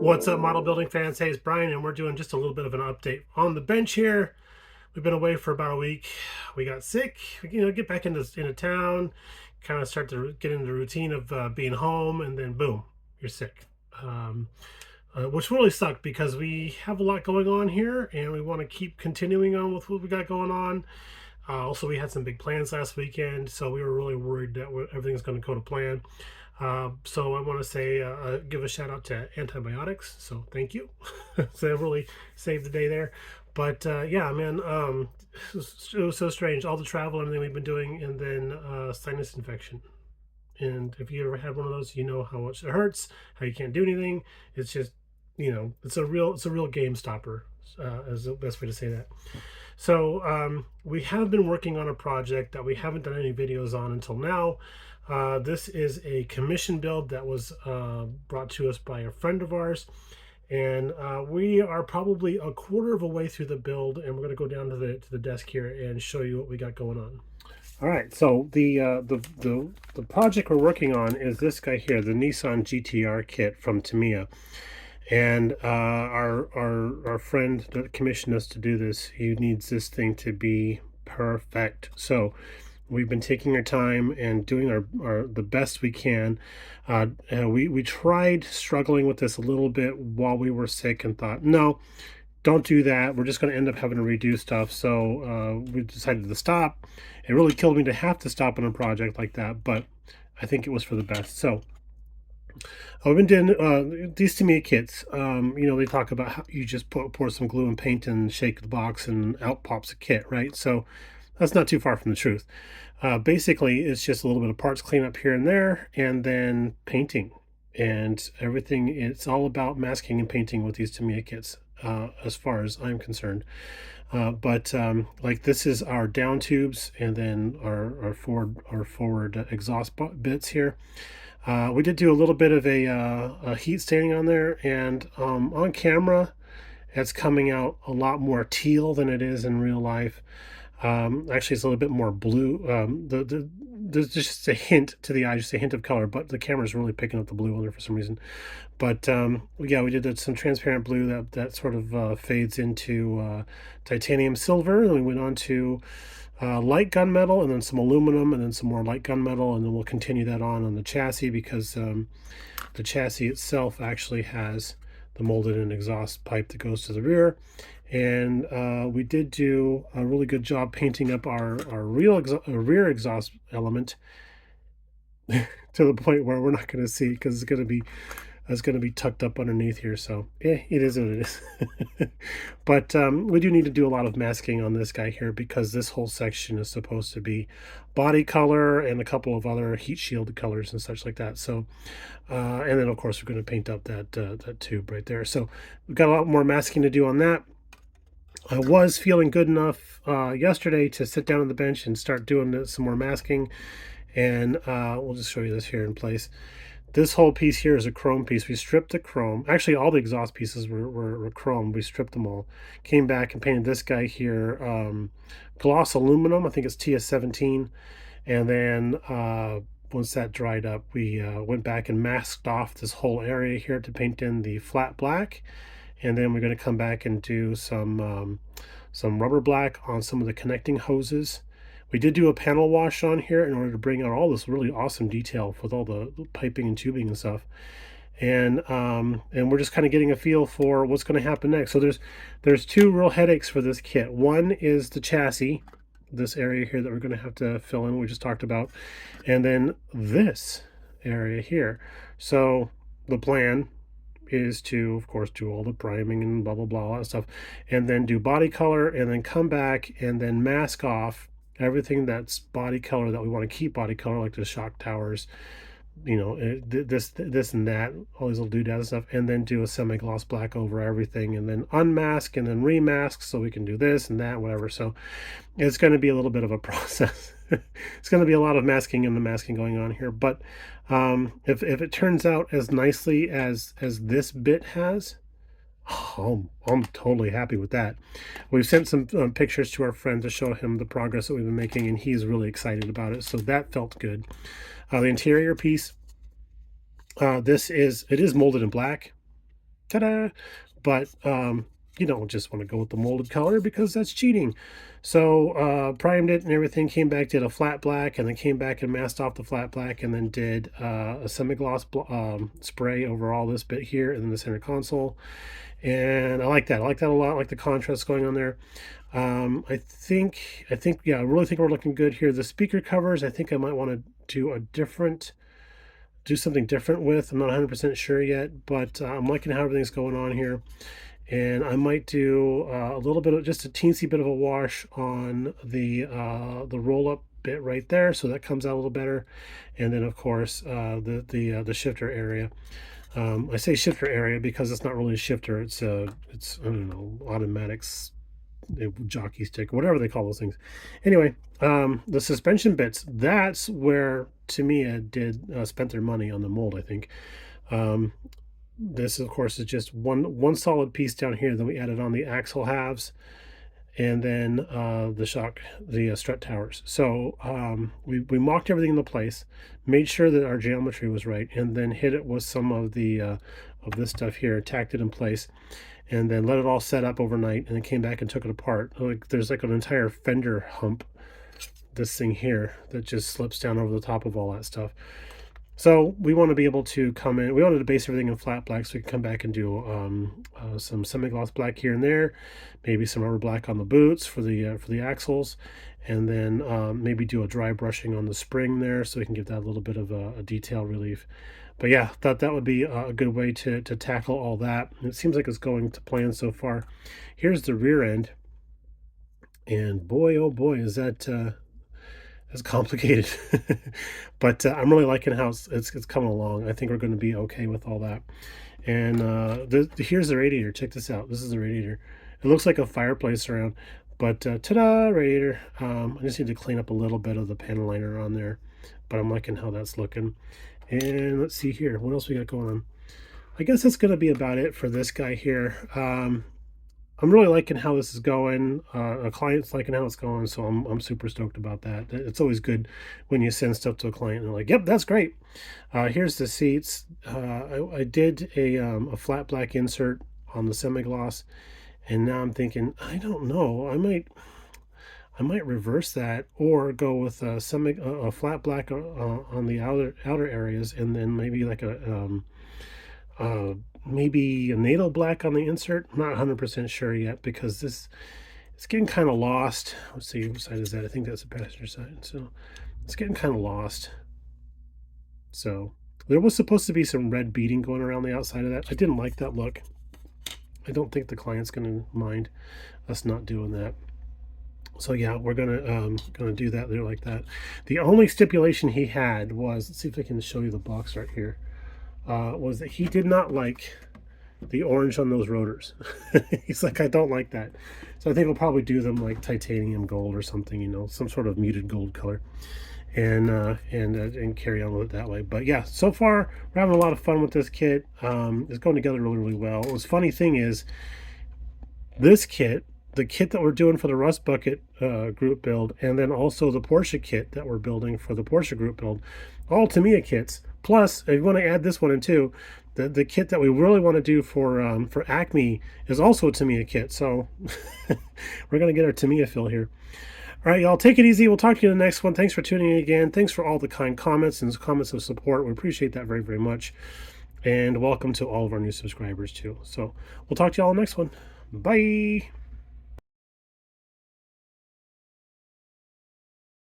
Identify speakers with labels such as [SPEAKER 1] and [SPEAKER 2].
[SPEAKER 1] What's up, model building fans? Hey, it's Brian, and we're doing just a little bit of an update on the bench here. We've been away for about a week. We got sick. Get back into town, kind of start to get into the routine of being home, and then boom, you're sick. Which really sucked because we have a lot going on here, and we want to keep continuing on with what we got going on. Also, we had some big plans last weekend, so we were really worried that everything's going to go to plan. So I want to say, give a shout out to antibiotics. So thank you. So it really saved the day there. But yeah, man, it was so strange. All the travel and everything we've been doing, and then sinus infection. And if you ever had one of those, you know how much it hurts, how you can't do anything. It's just, it's a real game stopper, is the best way to say that. So we have been working on a project that we haven't done any videos on until now. This is a commission build that was brought to us by a friend of ours, and we are probably a quarter of a way through the build, and we're going to go down to the desk here and show you what we got going on. All right, so the project we're working on is this guy here, the Nissan GT-R kit from Tamiya. And our friend that commissioned us to do this, he needs this thing to be perfect. So we've been taking our time and doing the best we can. We tried struggling with this a little bit while we were sick and thought, no, don't do that. We're just going to end up having to redo stuff. So we decided to stop. It really killed me to have to stop on a project like that, but I think it was for the best. So I've been doing these Tamiya kits. They talk about how you just pour some glue and paint and shake the box and out pops a kit, right? So that's not too far from the truth. Basically, it's just a little bit of parts cleanup here and there, and then painting and everything. It's all about masking and painting with these Tamiya kits, as far as I'm concerned. But like this is our down tubes, and then our forward exhaust bits here. We did do a little bit of a heat staining on there, and on camera it's coming out a lot more teal than it is in real life. Actually, it's a little bit more blue. There's just a hint to the eye, just a hint of color, but the camera's really picking up the blue on there for some reason. But yeah, we did some transparent blue that sort of fades into titanium silver, and we went on to light gunmetal, and then some aluminum, and then some more light gunmetal, and then we'll continue that on the chassis, because the chassis itself actually has the molded in exhaust pipe that goes to the rear. And we did do a really good job painting up our rear exhaust element to the point where we're not going to see, because it's going to be tucked up underneath here. So it is what it is. But we do need to do a lot of masking on this guy here, because this whole section is supposed to be body color and a couple of other heat shield colors and such like that. So and then of course we're going to paint up that tube right there. So we've got a lot more masking to do on that. I was feeling good enough yesterday to sit down on the bench and start doing some more masking, and we'll just show you this here in place. This whole piece here is a chrome piece. We stripped the chrome. Actually, all the exhaust pieces were chrome. We stripped them all. Came back and painted this guy here gloss aluminum. I think it's TS17. And then once that dried up, we went back and masked off this whole area here to paint in the flat black. And then we're going to come back and do some rubber black on some of the connecting hoses. We did do a panel wash on here in order to bring out all this really awesome detail with all the piping and tubing and stuff. And we're just kind of getting a feel for what's going to happen next. So there's two real headaches for this kit. One is the chassis, this area here that we're going to have to fill in, we just talked about, and then this area here. So the plan is to, of course, do all the priming and blah blah blah, all that stuff, and then do body color, and then come back and then mask off everything that's body color that we want to keep body color, like the shock towers, this and that, all these little doodads and stuff, and then do a semi-gloss black over everything, and then unmask and then remask, so we can do this and that, whatever. So it's going to be a little bit of a process. It's going to be a lot of masking and the masking going on here, but if it turns out as nicely as this bit has, oh, I'm totally happy with that. We've sent some pictures to our friend to show him the progress that we've been making, and he's really excited about it, so that felt good. The interior piece, it is molded in black. ta-da. But you don't just want to go with the molded color because that's cheating. So primed it and everything, came back, did a flat black, and then came back and masked off the flat black, and then did a semi-gloss spray over all this bit here and then the center console. And I like that. I like that a lot. I like the contrast going on there. I think, yeah, I really think we're looking good here. The speaker covers, I think I might want to do something different with. I'm not 100% sure yet, but I'm liking how everything's going on here. And I might do a little bit of, just a teensy bit of a wash on the roll-up bit right there, so that comes out a little better. And then of course the shifter area. I say shifter area because it's not really a shifter. It's I don't know, automatics, jockey stick, whatever they call those things. Anyway, the suspension bits, that's where Tamiya spent their money on the mold, I think. This of course is just one solid piece down here. Then we added on the axle halves, and then the strut towers. So we mocked everything into place, made sure that our geometry was right, and then hit it with some of the of this stuff here, tacked it in place, and then let it all set up overnight, and then came back and took it apart. Like there's like an entire fender hump, this thing here, that just slips down over the top of all that stuff. So we want to be able to come in, we wanted to base everything in flat black so we can come back and do some semi-gloss black here and there, maybe some rubber black on the boots for the axles, and then maybe do a dry brushing on the spring there so we can give that a little bit of a detail relief. But yeah, thought that would be a good way to tackle all that. And it seems like it's going to plan so far. Here's the rear end, and boy, oh boy, is that it's complicated. But I'm really liking how it's coming along. I think we're going to be okay with all that. And here's the radiator. Check this out. This is the radiator. It looks like a fireplace around, but ta-da, radiator. I just need to clean up a little bit of the panel liner on there, but I'm liking how that's looking. And let's see here, what else we got going on. I guess that's going to be about it for this guy here. I'm really liking how this is going. A client's liking how it's going, so I'm super stoked about that. It's always good when you send stuff to a client and they're like, "Yep, that's great." Here's the seats. I did a flat black insert on the semi-gloss, and now I'm thinking, I don't know, I might reverse that or go with a flat black on the outer areas, and then maybe like maybe a NATO black on the insert. I'm not 100% sure yet because it's getting kind of lost. Let's see, what side is that? I think that's the passenger side. So it's getting kind of lost. So there was supposed to be some red beading going around the outside of that. I didn't like that look. I don't think the client's going to mind us not doing that. So yeah, we're gonna do that there like that. The only stipulation he had was, let's see if I can show you the box right here, was that he did not like the orange on those rotors. He's like, I don't like that. So I think we'll probably do them like titanium gold or something, you know, some sort of muted gold color, and carry on with it that way. But yeah, so far we're having a lot of fun with this kit. It's going together really well. The funny thing is, this kit, the kit that we're doing for the Rust Bucket group build, and then also the Porsche kit that we're building for the Porsche group build, all Tamiya kits. Plus, if you want to add this one in too, the kit that we really want to do for Acme is also a Tamiya kit. So we're going to get our Tamiya fill here. All right, y'all, take it easy. We'll talk to you in the next one. Thanks for tuning in again. Thanks for all the kind comments and comments of support. We appreciate that very, very much. And welcome to all of our new subscribers too. So we'll talk to y'all in the next one. Bye.